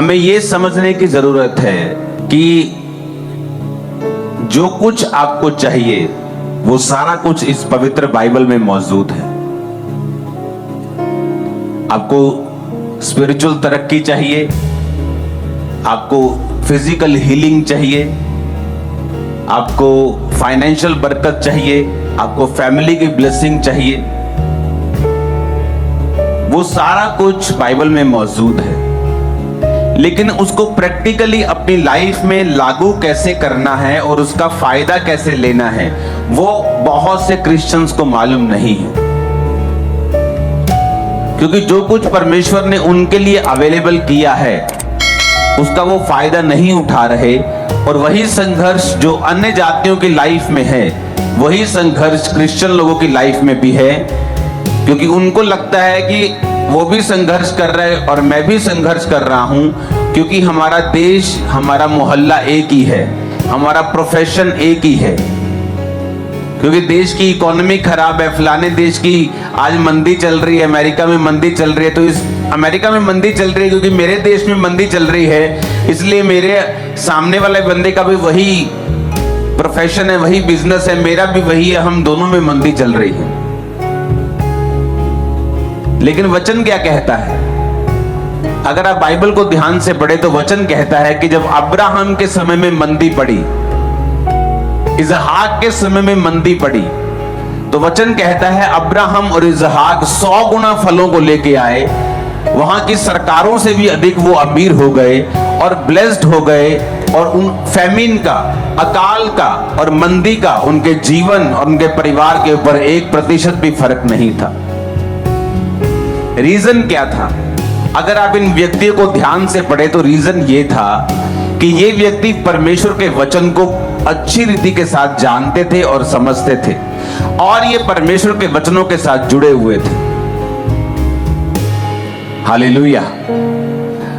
हमें ये समझने की जरूरत है कि जो कुछ आपको चाहिए वो सारा कुछ इस पवित्र बाइबल में मौजूद है। आपको स्पिरिचुअल तरक्की चाहिए, आपको फिजिकल हीलिंग चाहिए, आपको फाइनेंशियल बरकत चाहिए, आपको फैमिली की ब्लेसिंग चाहिए, वो सारा कुछ बाइबल में मौजूद है। लेकिन उसको प्रैक्टिकली अपनी लाइफ में लागू कैसे करना है और उसका फायदा कैसे लेना है, वो बहुत से क्रिश्चियंस को मालूम नहीं है। क्योंकि जो कुछ परमेश्वर ने उनके लिए अवेलेबल किया है उसका वो फायदा नहीं उठा रहे, और वही संघर्ष जो अन्य जातियों की लाइफ में है वही संघर्ष क्रिश्चियन लोगों की लाइफ में भी है। क्योंकि उनको लगता है कि वो भी संघर्ष कर रहे हैं और मैं भी संघर्ष कर रहा हूं, क्योंकि हमारा देश, हमारा मोहल्ला एक ही है, हमारा प्रोफेशन एक ही है। क्योंकि देश की इकोनॉमी खराब है, फलाने देश की आज मंदी चल रही है, अमेरिका में मंदी चल रही है, तो इस अमेरिका में मंदी चल रही है क्योंकि मेरे देश में मंदी चल रही है, इसलिए मेरे सामने वाले बंदे का भी वही प्रोफेशन है, वही बिजनेस है, मेरा भी वही है, हम दोनों में मंदी चल रही है। लेकिन वचन क्या कहता है? अगर आप बाइबल को ध्यान से पढ़े तो वचन कहता है कि जब अब्राहम के समय में मंदी पड़ी, इसहाक के समय में मंदी पड़ी, तो वचन कहता है अब्राहम और इसहाक 100 गुना फलों को लेके आए, वहां की सरकारों से भी अधिक वो अमीर हो गए और ब्लेस्ड हो गए, और उन फैमिन का, अकाल का और मंदी का उनके जीवन और उनके परिवार के ऊपर 1% भी फर्क नहीं था। रीजन क्या था? अगर आप इन व्यक्तियों को ध्यान से पढ़े तो रीजन ये था कि ये व्यक्ति परमेश्वर के वचन को अच्छी रीति के साथ जानते थे और समझते थे, और ये परमेश्वर के वचनों के साथ जुड़े हुए थे। हालेलुया।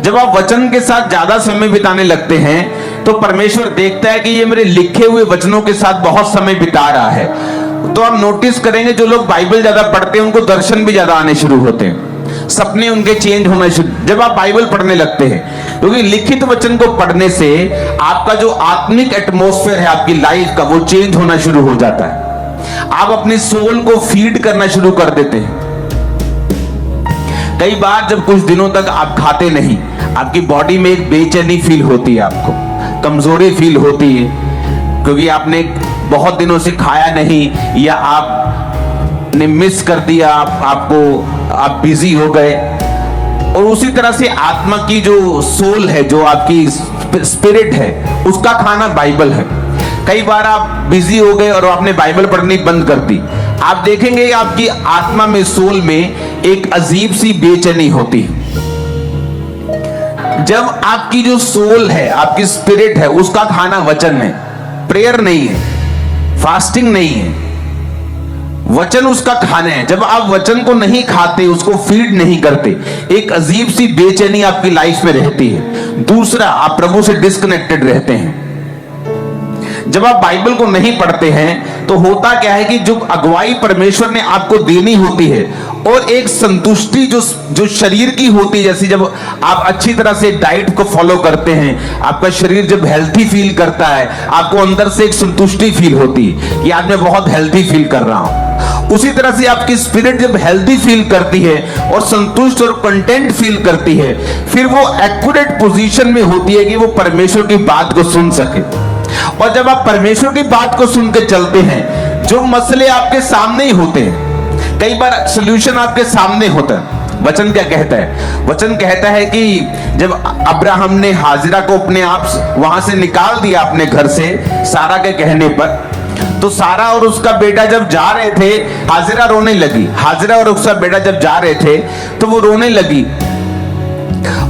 जब आप वचन के साथ ज्यादा समय बिताने लगते हैं तो परमेश्वर देखता है कि ये मेरे लिखे हुए वचनों के साथ बहुत समय बिता रहा है। तो आप नोटिस करेंगे जो लोग बाइबल ज्यादा पढ़ते हैं उनको दर्शन भी ज्यादा आने शुरू होते हैं, सपने उनके चेंज होना शुरू जब आप बाइबल पढ़ने लगते हैं। क्योंकि लिखित वचन को पढ़ने से आपका जो आत्मिक एटमॉस्फेयर है आपकी लाइफ का, वो चेंज होना शुरू हो जाता है। आप अपनी सोल को फीड करना शुरू कर देते हैं। कई बार जब कुछ दिनों तक आप खाते नहीं, आपकी बॉडी में एक बेचैनी फील होती है, आपको कमजोरी फील होती है, क्योंकि आपने बहुत दिनों से खाया नहीं, या आपने मिस कर दिया, आप बिजी हो गए। और उसी तरह से आत्मा की जो सोल है, जो आपकी स्पिरिट है, उसका खाना बाइबल है। कई बार आप बिजी हो गए और आपने बाइबल पढ़नी बंद कर दी, आप देखेंगे आपकी आत्मा में, सोल में एक अजीब सी बेचैनी होती है। जब आपकी जो सोल है, आपकी स्पिरिट है, उसका खाना वचन है, प्रेयर नहीं है, फास्टिंग नहीं है, वचन उसका खाना है। जब आप वचन को नहीं खाते, उसको फीड नहीं करते, एक अजीब सी बेचैनी आपकी लाइफ में रहती है। दूसरा, आप प्रभु से डिस्कनेक्टेड रहते हैं। जब आप बाइबल को नहीं पढ़ते हैं तो होता क्या है कि जो अगुवाई परमेश्वर ने आपको देनी होती है, और एक संतुष्टि जो शरीर की होती है, जैसे जब आप अच्छी तरह से डाइट को फॉलो करते हैं, आपका शरीर जब हेल्थी फील करता है, आपको अंदर से एक संतुष्टि फील होती है कि आज मैं बहुत हेल्थी फील कर रहा हूं। उसी तरह से आपकी स्पिरिट जब हेल्थी फील करती है और संतुष्ट और कंटेंट फील करती है, फिर वो एक्यूरेट पोजीशन में होती है कि वो परमेश्वर की बात को सुन सके। और जब आप परमेश्वर की बात को सुन के चलते हैं, जो मसले आपके सामने ही होते हैं, कई बार सॉल्यूशन आपके सामने होता है। वचन क्या कहता है? वचन कहता है कि जब अब्राहम ने हाजिरा को अपने आप वहां से निकाल दिया अपने घर से, सारा के कहने पर, तो सारा और उसका बेटा जब जा रहे थे, हाजिरा रोने लगी। हाजिरा और उसका बेटा जब जा रहे थे तो वो रोने लगी,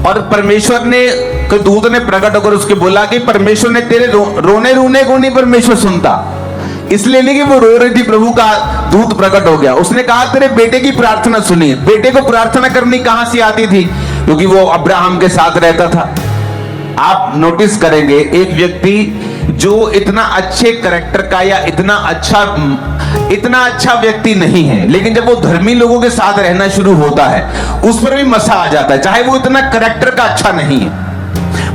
और परमेश्वर ने, दूत ने प्रकट होकर उसके बोला कि परमेश्वर ने तेरे रोने को नहीं परमेश्वर सुनता, इसलिए नहीं कि वो रो रही थी, प्रभु का दूत प्रकट हो गया। उसने कहा तेरे बेटे की प्रार्थना सुनी। बेटे को प्रार्थना करनी कहां से आती थी? क्योंकि वो अब्राहम के साथ रहता था। आप नोटिस करेंगे एक व्यक्ति जो इतना अच्छे कैरेक्टर का या इतना अच्छा व्यक्ति नहीं है, लेकिन जब वो धर्मी लोगों के साथ रहना शुरू होता है, उस पर भी मसा आ जाता है, चाहे वो इतना कैरेक्टर का अच्छा नहीं है।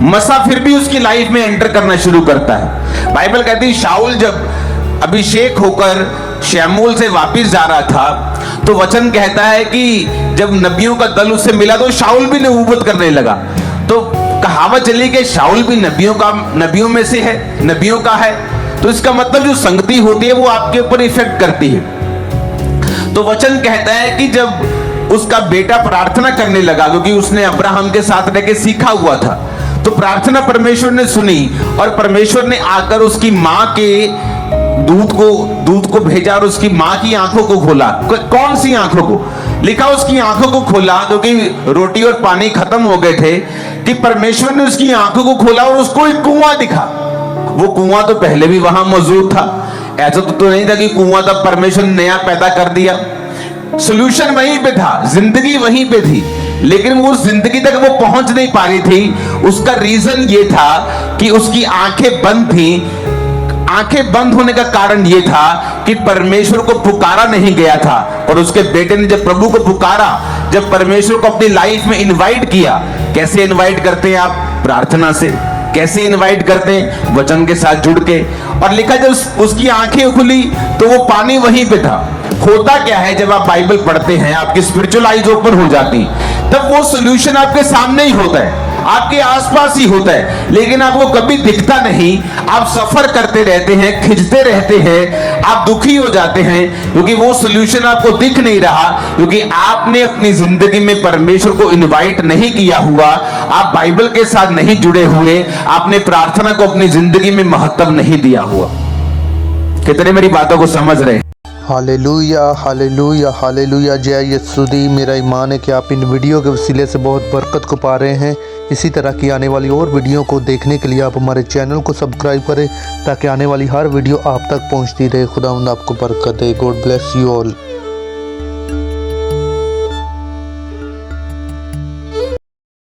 मसा फिर भी उसकी लाइफ में एंटर करना शुरू करता है। बाइबल कहती है शाऊल जब अभिषेक होकर शमूएल से वापस जा रहा था तो वचन कहता है कि जब नबियों का दल उससे मिला तो शाऊल भी नबूवत करने लगा। तो कहावत चली कि शाऊल भी नबियों में से है, नबियों का है। तो इसका मतलब जो संगति होती है वो आपके ऊपर इफेक्ट करती है। तो वचन कहता है कि जब उसका बेटा प्रार्थना करने लगा, क्योंकि उसने अब्राहम के साथ रह के सीखा हुआ था, तो प्रार्थना परमेश्वर ने सुनी और परमेश्वर ने आकर उसकी माँ के दूध को भेजा और उसकी माँ की आंखों को खोला। कौन सी आंखों को? लिखा उसकी आंखों को खोला, क्योंकि रोटी और पानी खत्म हो गए थे, कि परमेश्वर ने उसकी आंखों को खोला और उसको एक कुआं दिखा। वो कुआं तो पहले भी वहां मौजूद था, ऐसा तो नहीं था कि कुआं तब परमेश्वर ने नया पैदा कर दिया। सोल्यूशन वहीं पे था, जिंदगी वहीं पे थी, लेकिन वो जिंदगी तक वो पहुंच नहीं पा रही थी। उसका रीजन ये था कि उसकी आंखें बंद थी। आंखें बंद होने का कारण यह था कि परमेश्वर को पुकारा नहीं गया था। और उसके बेटे ने जब प्रभु को पुकारा, जब परमेश्वर को अपनी लाइफ में इनवाइट किया, कैसे इनवाइट करते हैं आप? प्रार्थना से। कैसे इनवाइट करते हैं? वचन के साथ जुड़ के। और लिखा जब उसकी आंखें खुली तो वो पानी वहीं पे था। होता क्या है जब आप बाइबल पढ़ते हैं, आपकी स्पिरिचुअल आईज ओपन हो जाती, तब वो सॉल्यूशन आपके सामने ही होता है, आपके आसपास ही होता है, लेकिन आपको कभी दिखता नहीं। आप सफर करते रहते हैं, खिंचते रहते हैं, आप दुखी हो जाते हैं, क्योंकि वो सॉल्यूशन आपको दिख नहीं रहा, क्योंकि आपने अपनी जिंदगी में परमेश्वर को इनवाइट नहीं किया हुआ, आप बाइबल के साथ नहीं जुड़े हुए, आपने प्रार्थना को अपनी जिंदगी में महत्व नहीं दिया हुआ। कितने मेरी बातों को समझ रहे हैं? Hallelujah hallelujah hallelujah. जय यीशु। मेरा ईमान है कि आप इन वीडियो के वसीले से बहुत बरकत को पा रहे हैं। इसी तरह की आने वाली और वीडियो को देखने के लिए आप हमारे चैनल को सब्सक्राइब करें, ताकि आने वाली हर वीडियो आप तक पहुंचती रहे। खुदावंद आपको बरकत दे। God bless you all.